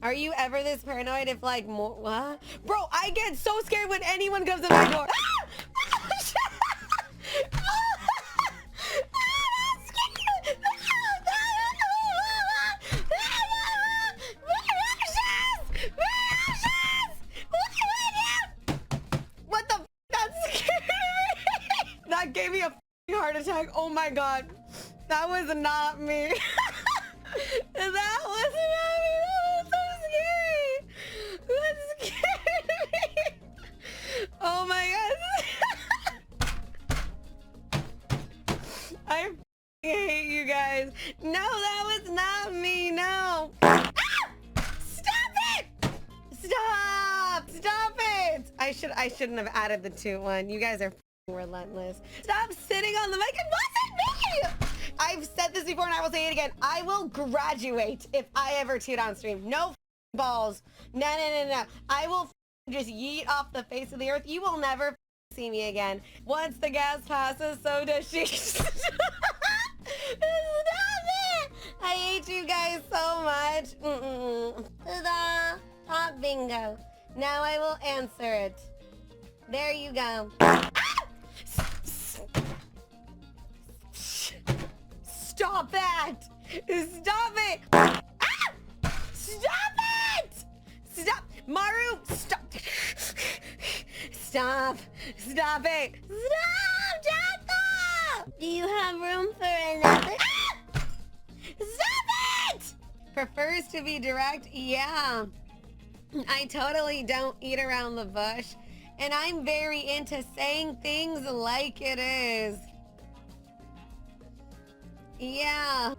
Are you ever this paranoid if like more what? Bro, I get so scared when anyone comes to my door. What the f? That scared me. That gave me a heart attack. Oh my god. That was not me. That was not me. That was so scary. That scared me. Oh my god. I hate you guys. No, that was not me. No. Ah! Stop it! Stop! Stop it! I shouldn't have added the 2-1. You guys are relentless. Stop sitting on the mic. It wasn't me! I've said this before and I will say it again. I will graduate if I ever toot on stream. No balls. No. I will just yeet off the face of the earth. You will never see me again. Once the gas passes, so does she. Stop it! I hate you guys so much. Ta-da! Top bingo. Now I will answer it. There you go. Stop that! Stop it! Ah! Stop it! Stop! Maru! Stop! Stop! Stop it! Stop, Jacko! Do you have room for another? Ah! Stop it! Prefers to be direct? Yeah. I totally don't eat around the bush. And I'm very into saying things like it is. Yeah.